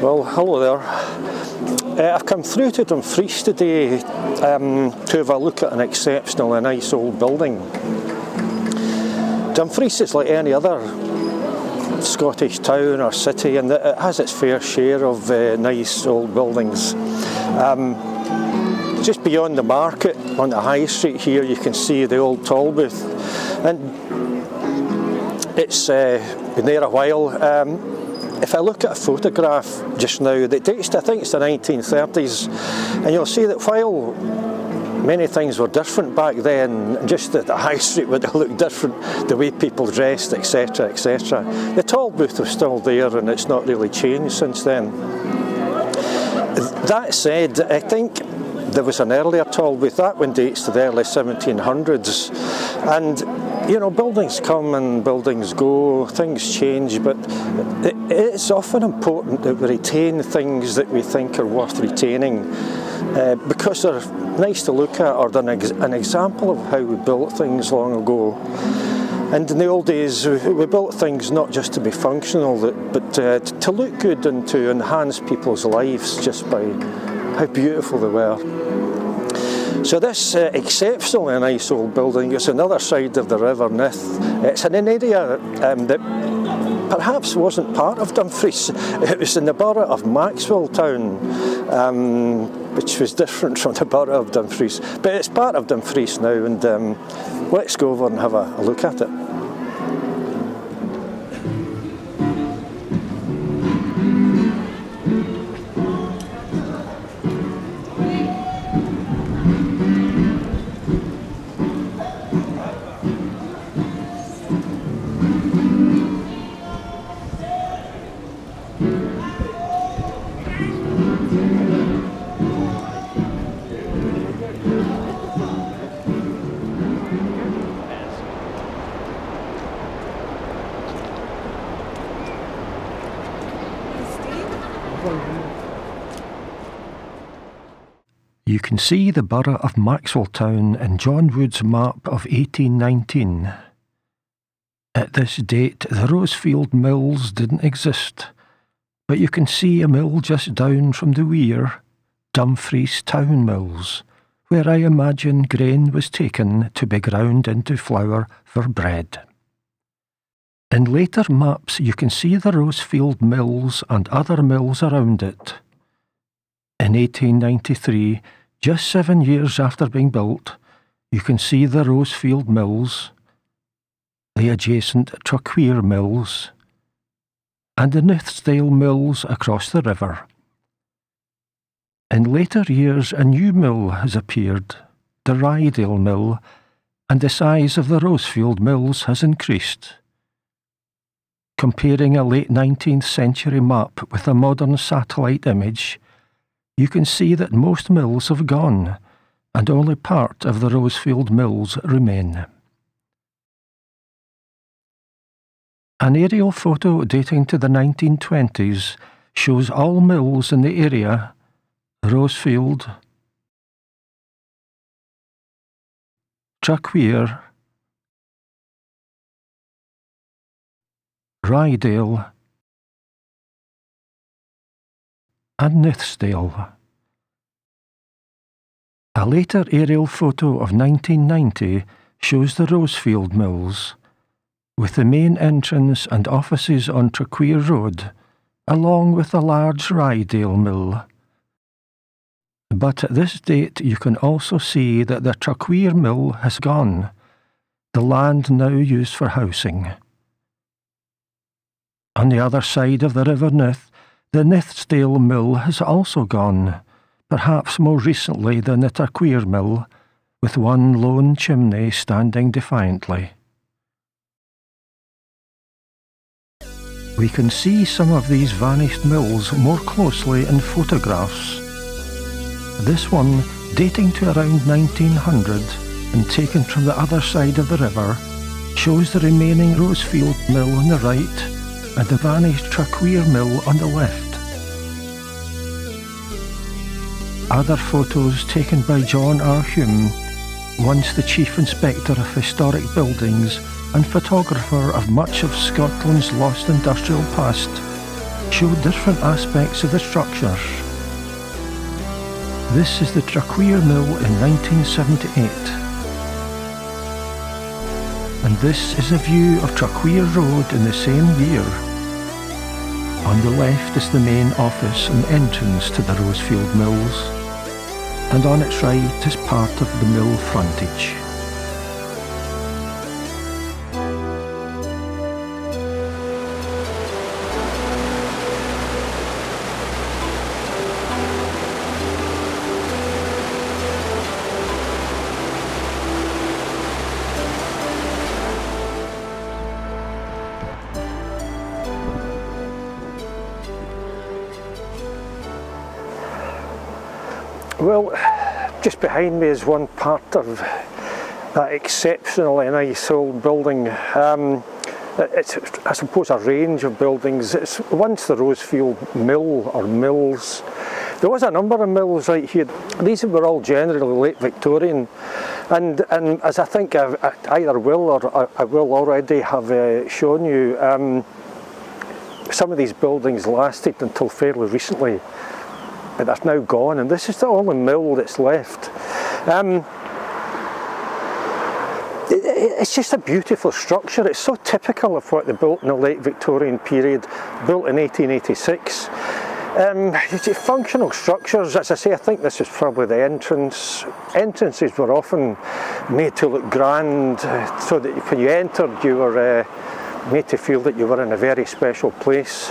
Well, hello there. I've come through to Dumfries today to have a look at an exceptional and nice old building. Dumfries is like any other Scottish town or city, and it has its fair share of nice old buildings. Just beyond the market on the high street here, you can see the old toll booth, and it's been there a while. If I look at a photograph just now that dates to, I think it's the 1930s, and you'll see that while many things were different back then, just that the high street would have looked different, the way people dressed, etc, etc. The toll booth was still there, and it's not really changed since then. That said, I think there was an earlier toll booth. That one dates to the early 1700s, and you know, buildings come and buildings go, things change, but it's often important that we retain things that we think are worth retaining because they're nice to look at, or they're an example of how we built things long ago. And in the old days, we built things not just to be functional, but to look good and to enhance people's lives just by how beautiful they were. So this exceptionally nice old building is on the other side of the River Nith. It's in an area that perhaps wasn't part of Dumfries. It was in the borough of Maxwell Town, which was different from the borough of Dumfries. But it's part of Dumfries now, and let's go over and have a look at it. You can see the borough of Maxwelltown in John Wood's map of 1819. At this date, the Rosefield Mills didn't exist, but you can see a mill just down from the weir, Dumfries Town Mills, where I imagine grain was taken to be ground into flour for bread. In later maps, you can see the Rosefield Mills and other mills around it. In 1893, just 7 years after being built, you can see the Rosefield Mills, the adjacent Troqueer Mills, and the Nithsdale Mills across the river. In later years, a new mill has appeared, the Ryedale Mill, and the size of the Rosefield Mills has increased. Comparing a late 19th century map with a modern satellite image, you can see that most mills have gone, and only part of the Rosefield Mills remain. An aerial photo dating to the 1920s shows all mills in the area: Rosefield, Troqueer, Ryedale, and Nithsdale. A later aerial photo of 1990 shows the Rosefield Mills, with the main entrance and offices on Troqueer Road, along with a large Ryedale Mill. But at this date you can also see that the Troqueer Mill has gone, the land now used for housing. On the other side of the River Nith, the Nithsdale Mill has also gone, perhaps more recently than the Troqueer Mill, with one lone chimney standing defiantly. We can see some of these vanished mills more closely in photographs. This one, dating to around 1900 and taken from the other side of the river, shows the remaining Rosefield Mill on the right and the vanished Troqueer Mill on the left. Other photos taken by John R. Hume, once the Chief Inspector of Historic Buildings and photographer of much of Scotland's lost industrial past, show different aspects of the structure. This is the Troqueer Mill in 1978. And this is a view of Troqueer Road in the same year. On the left is the main office and entrance to the Rosefield Mills, and on its right is part of the mill frontage. Well, just behind me is one part of that exceptionally nice old building. It's, I suppose, a range of buildings. It's once the Rosefield Mill or Mills. There was a number of mills right here. These were all generally late Victorian, and as I think I either will or I will already have shown you, some of these buildings lasted until fairly recently. But that's now gone, and this is the only mill that's left. It's just a beautiful structure. It's so typical of what they built in the late Victorian period, built in 1886. It's functional structures. As I say, I think this is probably the entrance. Entrances were often made to look grand, so that when you entered you were made to feel that you were in a very special place.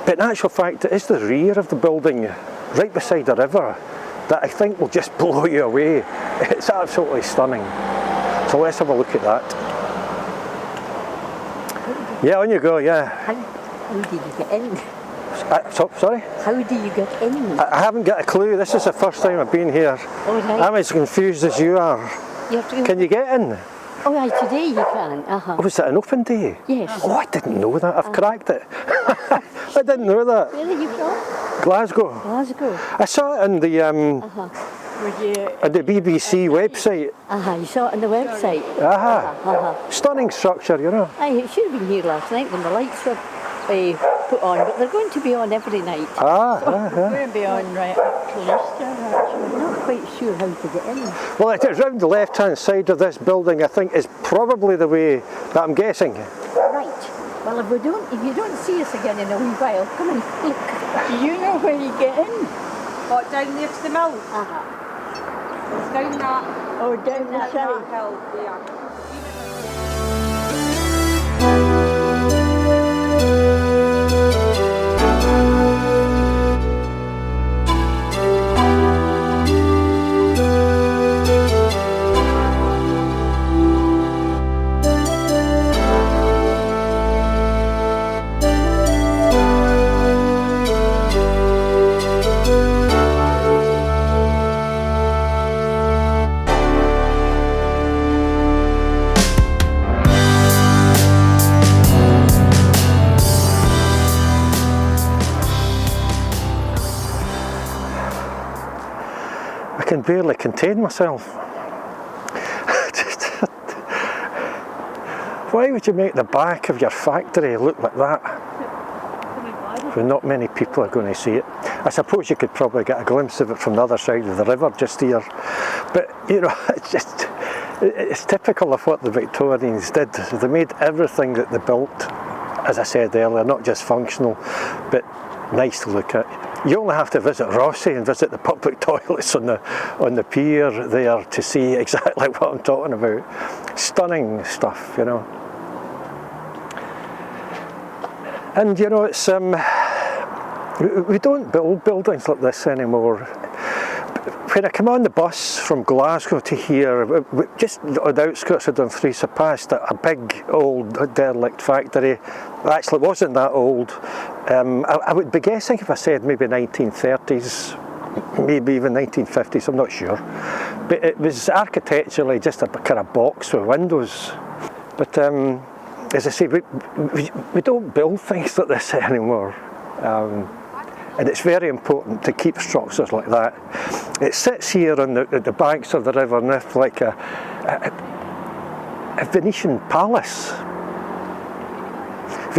But in actual fact, it is the rear of the building, right beside the river, that I think will just blow you away. It's absolutely stunning. So let's have a look at that. Yeah, on you go, yeah. How did you get in? Sorry? How do you get in? I haven't got a clue. This is the first time I've been here. Oh, right. I'm as confused as you are. Can you get in? Oh, right, today you can. Oh, was it an open day? Yes. Oh, I didn't know that. I've cracked it. I didn't know that. Where are you from? Glasgow. Glasgow. I saw it on the on the BBC website. You saw it on the website? Stunning structure, you know. Aye, it should have been here last night when the lights were put on, but they're going to be on every night. They're going to be on right up to Leicester, actually. I'm not quite sure how to get in. Well, it's round the left-hand side of this building, I think, is probably the way that I'm guessing. Right. Well, if you don't see us again in a wee while, come and look. Do you know where you get in? What, down near to the mill? It's down that. Oh, down that side. Hill, yeah. I can barely contain myself. Why would you make the back of your factory look like that? When not many people are going to see it. I suppose you could probably get a glimpse of it from the other side of the river just here. But, you know, it's typical of what the Victorians did. They made everything that they built, as I said earlier, not just functional, but nice to look at. You only have to visit Rossi and visit the public toilets on the pier there to see exactly what I'm talking about. Stunning stuff, you know. And you know, it's we don't build buildings like this anymore. When I come on the bus from Glasgow to here, just on the outskirts of Dumfries, I passed a big old derelict factory. Actually, it wasn't that old. I would be guessing if I said maybe 1930s, maybe even 1950s, I'm not sure. But it was architecturally just a kind of box with windows. But as I say, we don't build things like this anymore. And it's very important to keep structures like that. It sits here on the banks of the River Nith like a Venetian palace.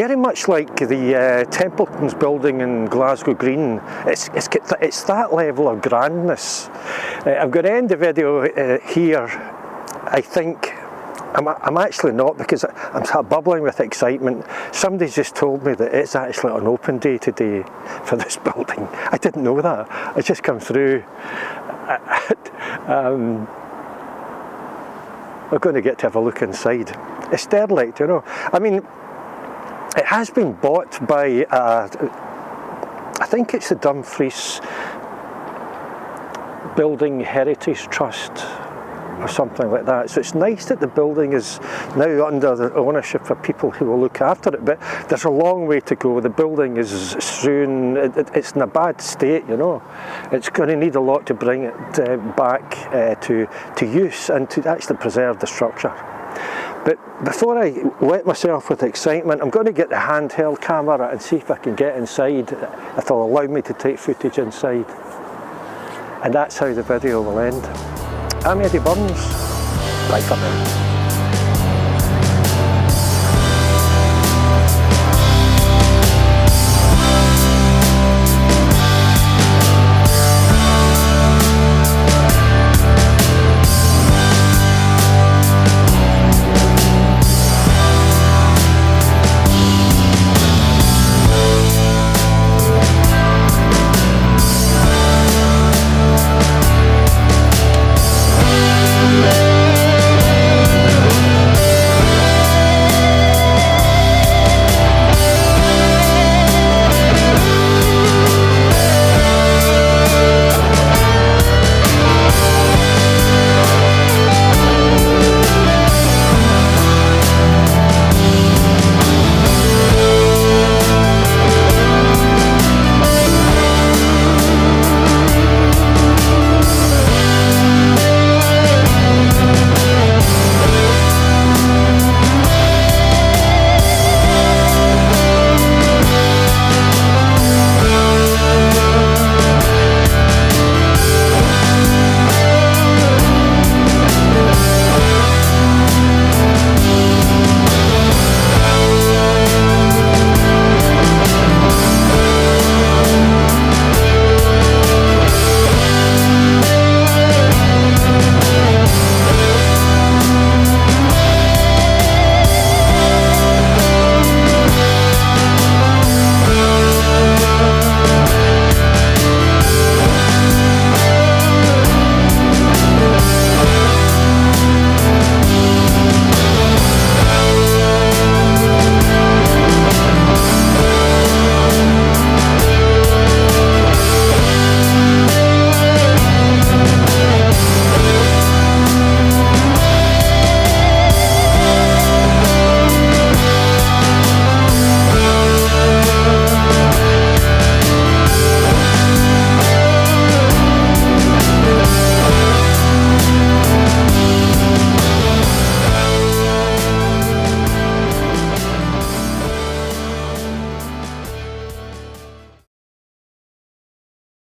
very much like the Templeton's building in Glasgow Green. It's that level of grandness. I'm going to end the video here. I think I'm actually not, because I'm sort of bubbling with excitement. Somebody's just told me that it's actually an open day today for this building. I didn't know that. It's just come through. We're going to get to have a look inside. It's derelict, you know. I mean, it has been bought by, I think it's the Dumfries Building Heritage Trust or something like that. So it's nice that the building is now under the ownership of people who will look after it, but there's a long way to go. The building is strewn, it's in a bad state, you know. It's going to need a lot to bring it back to use and to actually preserve the structure. But before I wet myself with excitement, I'm going to get the handheld camera and see if I can get inside, if they'll allow me to take footage inside. And that's how the video will end. I'm Eddie Burns. Bye for now.